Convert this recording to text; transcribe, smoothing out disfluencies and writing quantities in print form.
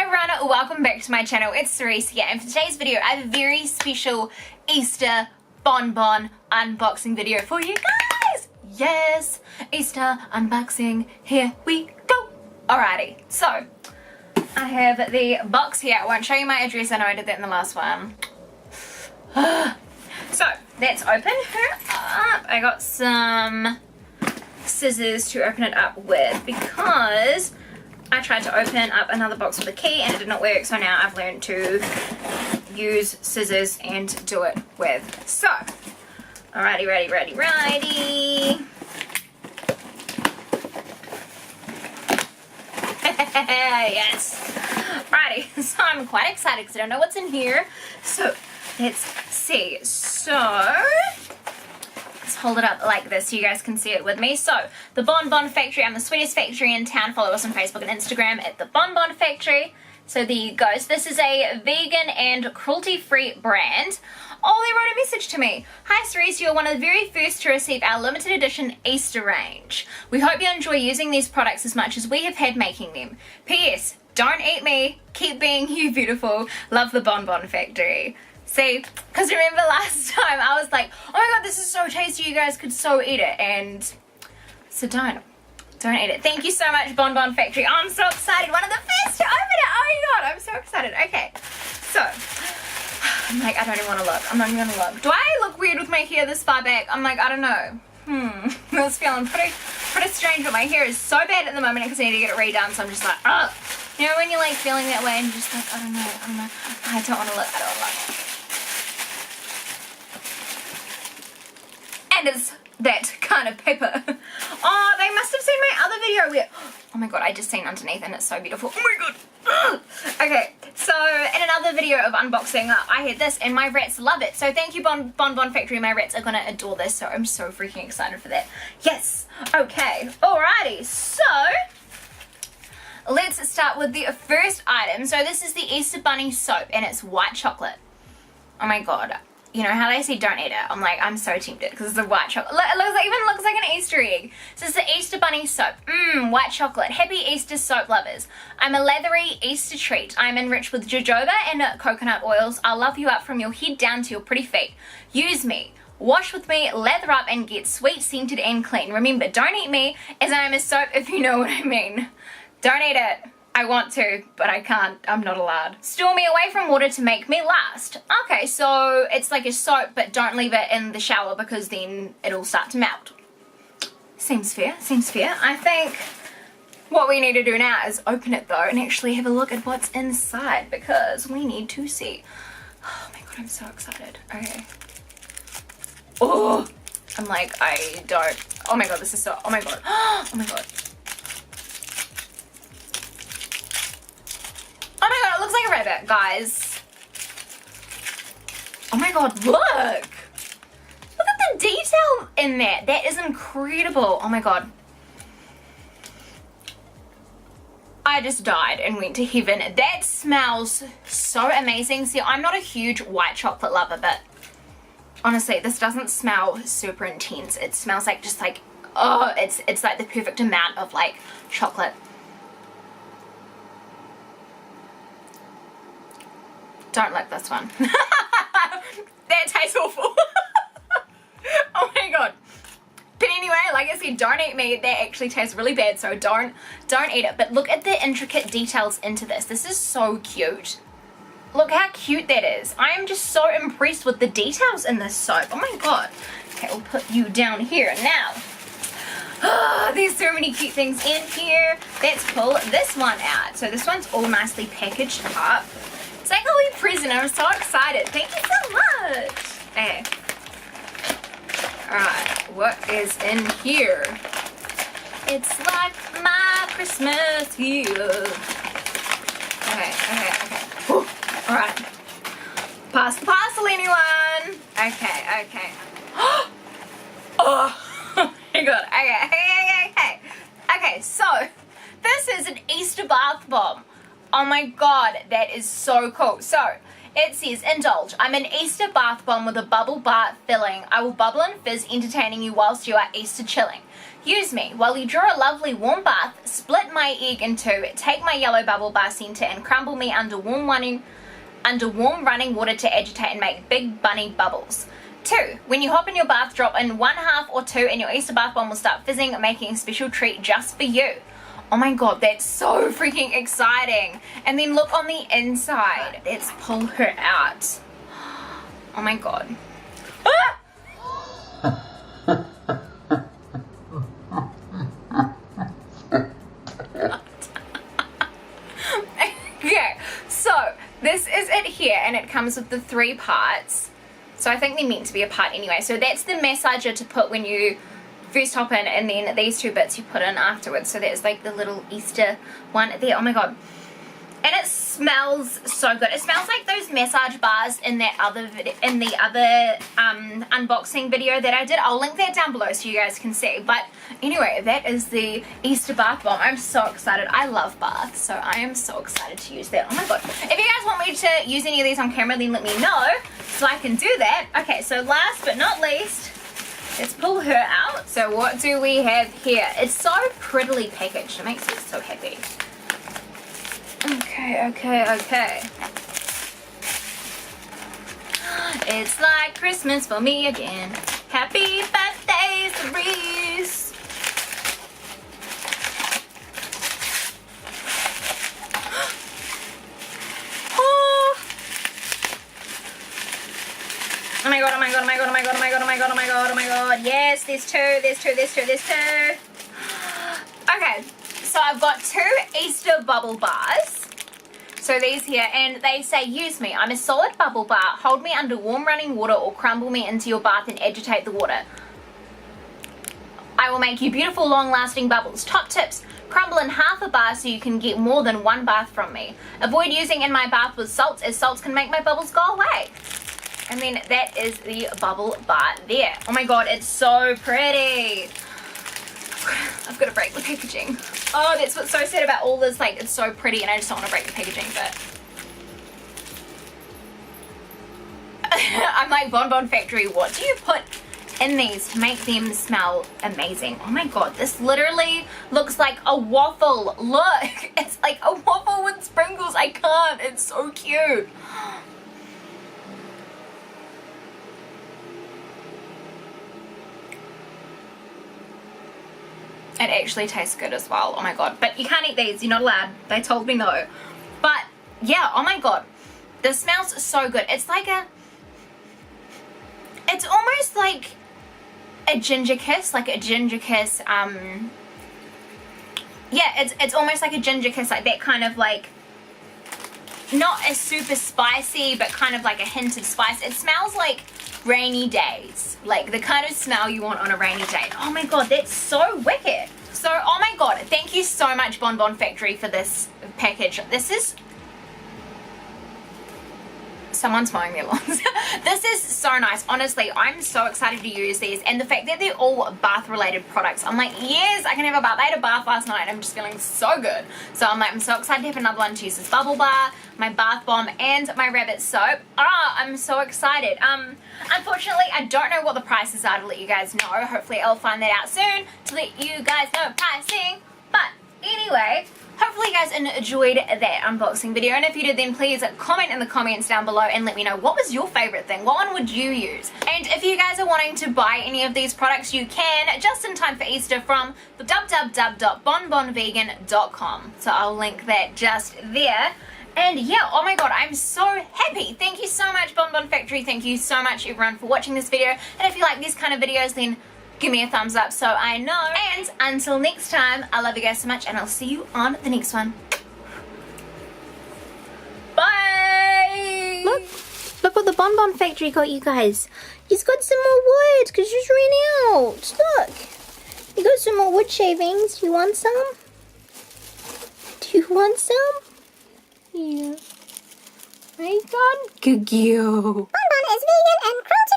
everyone, welcome back to my channel. It's Cerise here, and for today's video I have a very special Easter bonbon unboxing video for you guys. Yes, Easter unboxing, here we go. Alrighty, so I have the box here. I won't show you my address, I know I did that in the last one. So let's open her up. I got some scissors to open it up with because I tried to open up another box with a key and it did not work, so now I've learned to use scissors and do it with. So, alrighty, ready. Yes. Alrighty, so I'm quite excited because I don't know what's in here. So, let's see. So, let's hold it up like this so you guys can see it with me. So, the BonBon Factory, I'm the sweetest factory in town. Follow us on Facebook and Instagram at the BonBon Factory. So there you go. So this is a vegan and cruelty-free brand. Oh, they wrote a message to me. Hi Cerise, you're one of the very first to receive our limited edition Easter range. We hope you enjoy using these products as much as we have had making them. P.S. Don't eat me. Keep being you beautiful. Love the BonBon Factory. See, because remember last time I was like, oh my god, this is so tasty, you guys could so eat it, and so don't eat it. Thank you so much, BonBon Factory. I'm so excited, one of the first to open it. Oh my god, I'm so excited. Okay, so I'm like, I don't even want to look. I'm not even going to look. Do I look weird with my hair this far back? I'm like, I don't know. It's feeling pretty strange, but my hair is so bad at the moment because I need to get it redone, so I'm just like, ugh. You know when you're like feeling that way and you're just like, I don't know. I don't want to look. I don't want to look. And it's that kind of paper. Oh, they must have seen my other video where, oh my god, I just seen underneath and it's so beautiful. Oh my god. Okay, so in another video of unboxing, I had this and my rats love it. So thank you, BonBon Factory. My rats are gonna adore this, so I'm so freaking excited for that. Yes, okay, alrighty, so let's start with the first item. So this is the Easter Bunny soap and it's white chocolate. Oh my god. You know how they say don't eat it? I'm like, I'm so tempted because it's a white chocolate. It even looks like an Easter egg. So it's the Easter Bunny soap. White chocolate. Happy Easter soap lovers. I'm a leathery Easter treat. I'm enriched with jojoba and coconut oils. I'll love you up from your head down to your pretty feet. Use me. Wash with me, lather up and get sweet, scented and clean. Remember, don't eat me as I am a soap if you know what I mean. Don't eat it. I want to, but I can't. I'm not allowed. Store me away from water to make me last. Okay, so it's like a soap, but don't leave it in the shower because then it'll start to melt. Seems fair, seems fair. I think what we need to do now is open it though and actually have a look at what's inside because we need to see. Oh my god, I'm so excited. Okay. Oh, I'm like, I don't. Oh my god, this is so, oh my god. Oh my god. Oh my god, it looks like a rabbit, guys. Oh my god, look! Look at the detail in that. That is incredible. Oh my god. I just died and went to heaven. That smells so amazing. See, I'm not a huge white chocolate lover, but honestly, this doesn't smell super intense. It smells like just like, oh, it's like the perfect amount of like chocolate. Don't like this one. That tastes awful. Oh my god. But anyway, like I said, don't eat me. That actually tastes really bad, so don't eat it. But look at the intricate details into this. This is so cute. Look how cute that is. I am just so impressed with the details in this soap. Oh my god. Okay, we'll put you down here now. Oh, there's so many cute things in here. Let's pull this one out. So this one's all nicely packaged up. It's like a wee present. I'm so excited. Thank you so much. Okay. Alright, what is in here? It's like my Christmas here. Okay. Alright. Pass the parcel, anyone? Okay. Oh my god. Okay, so this is an Easter bath bomb. Oh my god, that is so cool. So, it says, indulge. I'm an Easter bath bomb with a bubble bath filling. I will bubble and fizz, entertaining you whilst you are Easter chilling. Use me. While you draw a lovely warm bath, split my egg in two, take my yellow bubble bar center and crumble me under warm running water to agitate and make big bunny bubbles. 2. When you hop in your bath, drop in 1/2 or 2 and your Easter bath bomb will start fizzing, making a special treat just for you. Oh my god, that's so freaking exciting. And then look on the inside. Let's pull her out. Oh my god. Ah! Okay, so this is it here, and it comes with the 3 parts. So I think they're meant to be a part anyway. So that's the massager to put when you first hop in, and then these 2 bits you put in afterwards. So that's like the little Easter one there. Oh my god. And it smells so good. It smells like those massage bars in that other unboxing video that I did. I'll link that down below so you guys can see. But anyway, that is the Easter bath bomb. I'm so excited. I love baths, so I am so excited to use that. Oh my god. If you guys want me to use any of these on camera, then let me know so I can do that. Okay, so last but not least, let's pull her out. So what do we have here? It's so prettily packaged. It makes me so happy. Okay. It's like Christmas for me again. Happy birthday, Cerise. Oh. Oh my god, oh my god, oh my god, oh my god, oh my god, oh my god, oh my god, oh my god. Yes, there's 2. Okay. So I've got 2 Easter bubble bars. So these here, and they say, use me. I'm a solid bubble bar. Hold me under warm running water or crumble me into your bath and agitate the water. I will make you beautiful, long-lasting bubbles. Top tips. Crumble in 1/2 a bar so you can get more than 1 bath from me. Avoid using in my bath with salts, as salts can make my bubbles go away. And then that is the bubble bar there. Oh my god, it's so pretty. I've got to break the packaging. Oh, that's what's so sad about all this. Like, it's so pretty and I just don't want to break the packaging, but I'm like, BonBon Factory, what do you put in these to make them smell amazing? Oh my god, this literally looks like a waffle. Look, it's like a waffle with sprinkles. I can't. It's so cute. It actually tastes good as well. Oh my god. But you can't eat these. You're not allowed. They told me no. But yeah, oh my god. This smells so good. It's like it's almost like a ginger kiss. Like a ginger kiss. Yeah, it's almost like a ginger kiss. Like that kind of like, not as super spicy, but kind of like a hint of spice. It smells like rainy days, like the kind of smell you want on a rainy day. Oh my god, that's so wicked. So, oh my god, thank you so much BonBon Factory for this package. This is, someone's mowing their lawns. This is so nice. Honestly, I'm so excited to use these, and the fact that they're all bath related products, I'm like, yes, I can have a bath. I had a bath last night. I'm just feeling so good. So I'm like, I'm so excited to have another one to use this bubble bar, my bath bomb, and my rabbit soap. I'm so excited. Unfortunately, I don't know what the prices are to let you guys know. Hopefully I'll find that out soon to let you guys know pricing. But anyway, hopefully you guys enjoyed that unboxing video, and if you did, then please comment in the comments down below and let me know what was your favorite thing. What one would you use? And if you guys are wanting to buy any of these products, you can just in time for Easter from www.bonbonvegan.com. So I'll link that just there. And yeah, oh my god, I'm so happy. Thank you so much BonBon Factory. Thank you so much everyone for watching this video. And if you like these kind of videos, then give me a thumbs up so I know. And until next time, I love you guys so much, and I'll see you on the next one. Bye! Look what the BonBon Factory got you guys. He's got some more wood because you ran out. Look. You got some more wood shavings. Do you want some? Do you want some? Yeah. My god. Good girl. BonBon is vegan and cruelty.